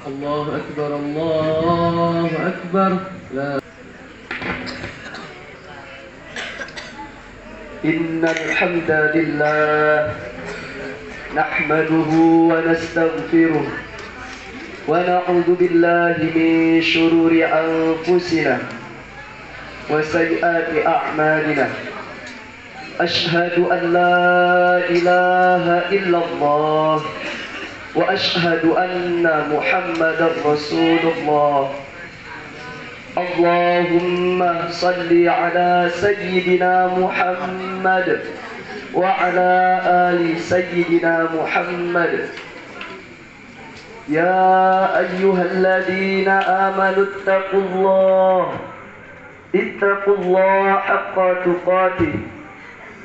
الله أكبر الله أكبر لا. إن الحمد لله نحمده ونستغفره ونعوذ بالله من شرور أنفسنا وسيئات أعمالنا. أشهد أن لا إله إلا الله وأشهد أن محمدا رسول الله. اللهم صل على سيدنا محمد وعلى آل سيدنا محمد. يا أيها الذين آمنوا اتقوا الله حق تقاته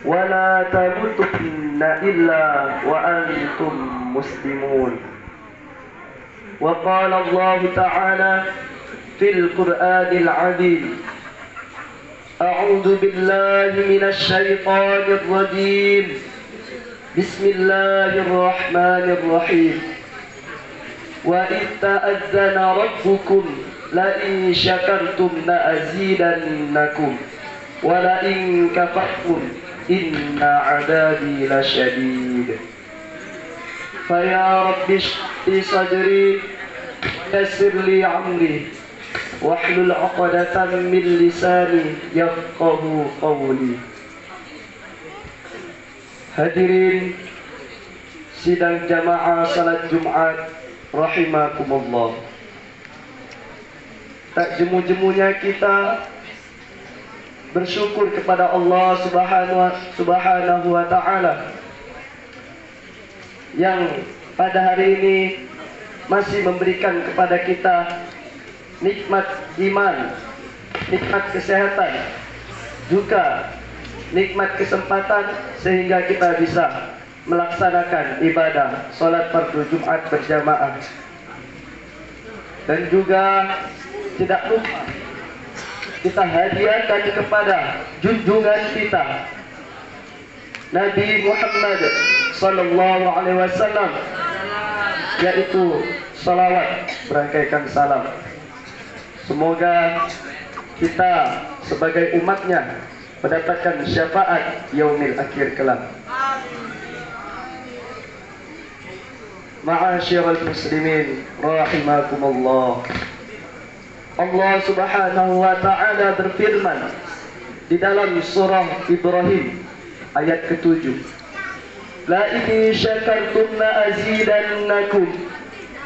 ولا تموتن إلا وأنتم مسلمون. وقال الله تعالى في القرآن العظيم: أعوذ بالله من الشيطان الرجيم. بسم الله الرحمن الرحيم. وإذ تأذن ربكم لئن شكرتم لأزيدنكم ولئن كفرتم إن عذابي لشديد. فيا رب اشرح لي صدري ويسر لي أمري واحلل عقدة من لساني يفقهوا قولي. Hadirin sidang jamaah salat Jumat rahimakumullah. Tak jemu-jemunya kita bersyukur kepada Allah Subhanahu wa Ta'ala yang pada hari ini masih memberikan kepada kita nikmat iman, nikmat kesehatan, juga nikmat kesempatan sehingga kita bisa melaksanakan ibadah salat fardu Jumat berjamaah. Dan juga tidak lupa kita hadiahkan kepada junjungan kita Nabi Muhammad sallallahu alaihi wasallam, yaitu salawat berangkaikan salam. Semoga kita sebagai umatnya mendapatkan syafaat yaumil akhir kelak. Ma'asyiral muslimin rahimakumullah. Allah Subhanahu wa Ta'ala berfirman di dalam surah Ibrahim ayat ke-7, La in syakartum la azidannakum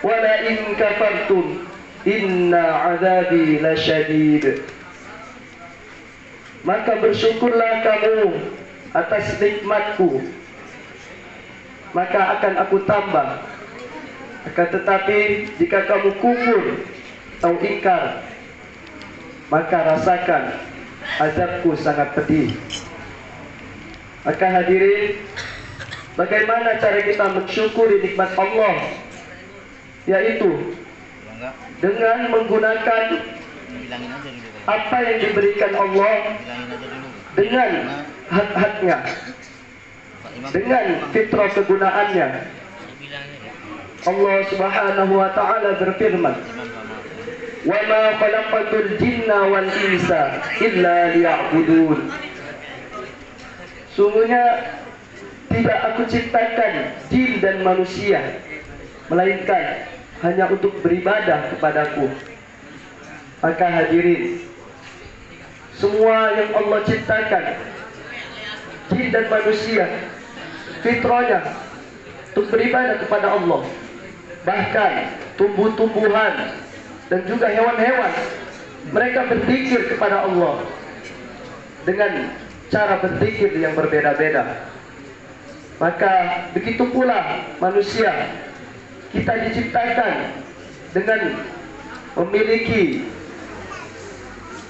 wa la in kafartum inna azabi lasyadid. Maka bersyukurlah kamu atas nikmatku, maka akan aku tambah. Akan tetapi jika kamu kufur atau ingkar, maka rasakan azabku sangat pedih. Maka hadirin, bagaimana cara kita mensyukuri nikmat Allah? Yaitu dengan menggunakan apa yang diberikan Allah dengan hak-haknya, dengan fitrah kegunaannya. Allah Subhanahu wa Ta'ala berfirman, Wa ma khalaqatul jinna wal insa illa liya'budun. Sungguhnya tidak aku ciptakan jin dan manusia melainkan hanya untuk beribadah kepadaku. Maka hadirin, semua yang Allah ciptakan, jin dan manusia, fitrahnya untuk beribadah kepada Allah. Bahkan tumbuh-tumbuhan dan juga hewan-hewan, mereka berzikir kepada Allah dengan cara berzikir yang berbeda-beda. Maka begitu pula manusia, kita diciptakan dengan memiliki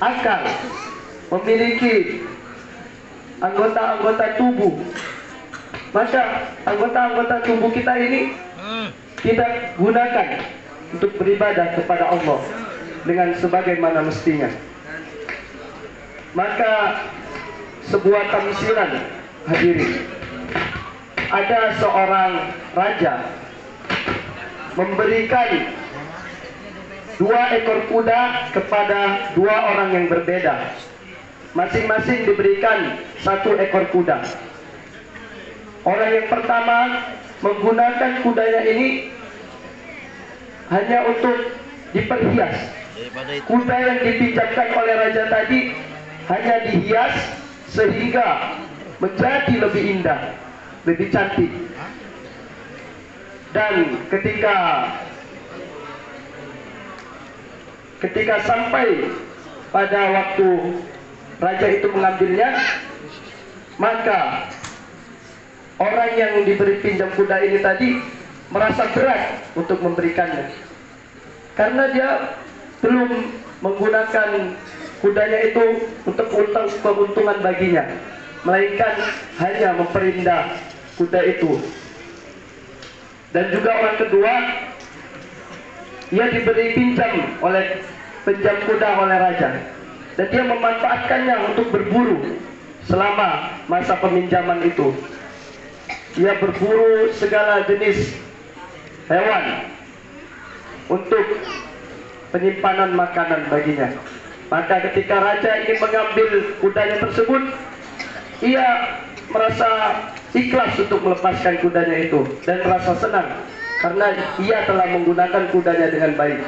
akal, memiliki anggota-anggota tubuh. Maka anggota-anggota tubuh kita ini kita gunakan untuk beribadah kepada Allah dengan sebagaimana mestinya. Maka sebuah tamsilan, hadirin, ada seorang raja memberikan 2 ekor kuda kepada 2 orang yang berbeda. Masing-masing diberikan 1 ekor kuda. Orang yang pertama menggunakan kudanya ini hanya untuk diperhias. Kuda yang dipinjamkan oleh raja tadi hanya dihias sehingga menjadi lebih indah, lebih cantik. Dan ketika sampai pada waktu raja itu mengambilnya, maka orang yang diberi pinjam kuda ini tadi merasa berat untuk memberikannya, karena dia belum menggunakan kudanya itu untuk keuntungan baginya, melainkan hanya memperindah kuda itu. Dan juga orang kedua, ia diberi pinjam oleh penjam kuda oleh raja, dan dia memanfaatkannya untuk berburu selama masa peminjaman itu. Ia berburu segala jenis hewan untuk penyimpanan makanan baginya. Maka ketika raja ingin mengambil kudanya tersebut, ia merasa ikhlas untuk melepaskan kudanya itu dan merasa senang karena ia telah menggunakan kudanya dengan baik.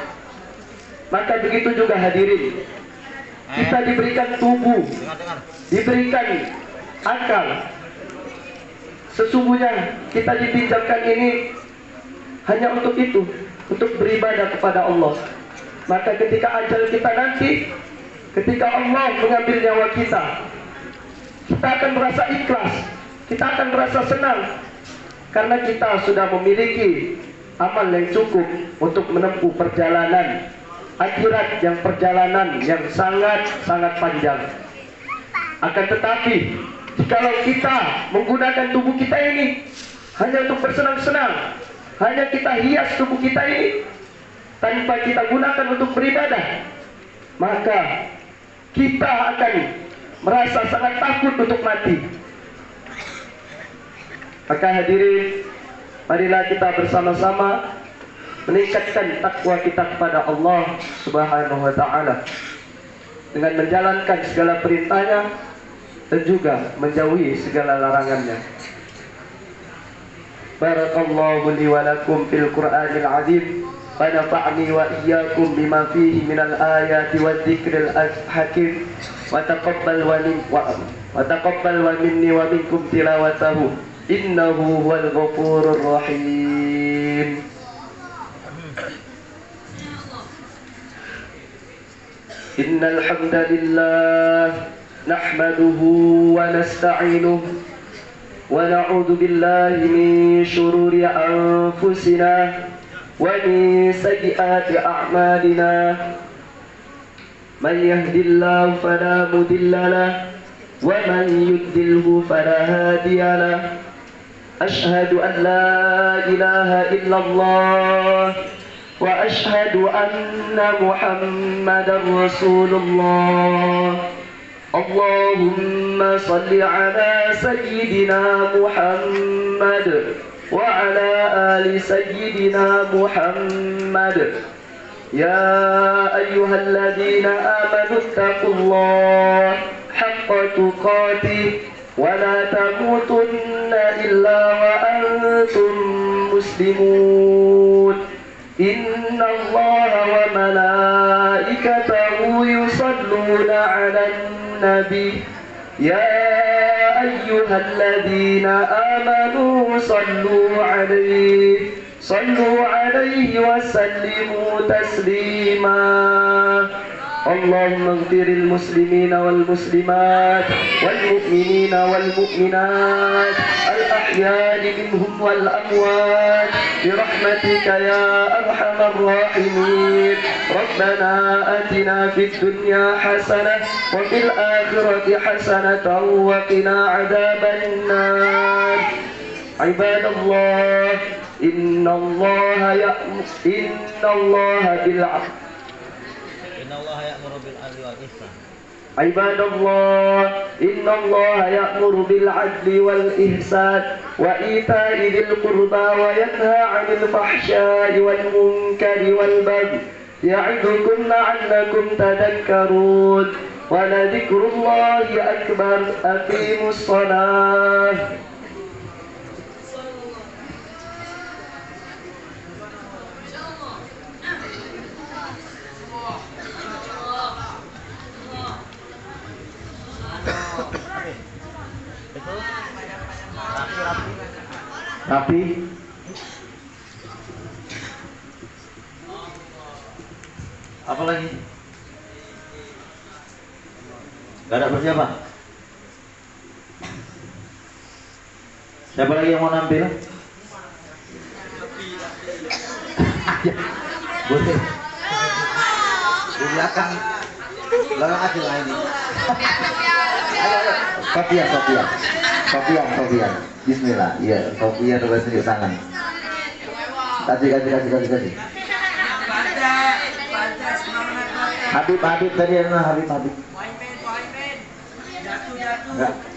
Maka begitu juga hadirin, kita diberikan tubuh, diberikan akal. Sesungguhnya kita dipinjamkan ini hanya untuk itu, untuk beribadah kepada Allah. Maka ketika ajal kita nanti, ketika Allah mengambil nyawa kita, kita akan merasa ikhlas, kita akan merasa senang, karena kita sudah memiliki amal yang cukup untuk menempuh perjalanan akhirat, yang perjalanan yang sangat-sangat panjang. Akan tetapi, jikalau kita menggunakan tubuh kita ini hanya untuk bersenang-senang, hanya kita hias tubuh kita ini tanpa kita gunakan untuk beribadah, maka kita akan merasa sangat takut untuk mati. Maka hadirin, marilah kita bersama-sama meningkatkan takwa kita kepada Allah Subhanahu wa ta'ala dengan menjalankan segala perintahnya dan juga menjauhi segala larangannya. Barakallahu li wa lakum fil Qur'anil azim, wa nafa'ni wa iyyakum bima fihi minal ayati wadh-dhikril hakim, wa taqabbal wa minni wa minkum tilawatahu innahu huwal ghafurur rahim. Innal hamdalillah nahmaduhu wa nasta'inuhu wa na'udzu billahi min shururi anfusina wa min sayyiati a'malina. Man yahdihillahu fala mudilla lahu wa man yudlilhu fala hadiya lahu. Ashhadu an la ilaha illallah wa ashhadu anna Muhammadar Rasulullah. Allahumma salli ala sayyidina Muhammad wa ala ali sayyidina Muhammad. Ya ayyuhalladzina amanu ittaqullaha haqqa tuqatih wa la tamutunna illa wa antum muslimun. Inna Allaha wa malaikatahu yusalluna 'alan nabi. Ya ayyuhalladzina amanu sallu 'alaihi wa sallimu taslima. Allahumma ighfiril muslimina wal muslimat wal mu'minina wal mu'minat al ahya'i minhum wal amwat bi rahmatika ya arhamar rahimin. Rabbana atina fid dunya hasanah wa fil akhirati hasanatan wa qina adzaban nar. Ibadallah, innallaha ya'muru bil 'adli. Ibadallah, innallaha ya'muru bil 'adli wal ihsan wa ita'i dzil qurba wa yanha 'anil fahsya'i wal munkari wal baghi يعظكم لعلكم تذكرون ولذكر الله أكبر أقيموا الصلاة. Rapi. Apa lagi? Gak ada persiapan. Siapa lagi yang mau nampil? Boleh. Di belakang aja lah ini. Sofian. Bismillah. Iya, Sofian coba tunjuk tangan. Kasih. Habib tadi Habib. Enggak.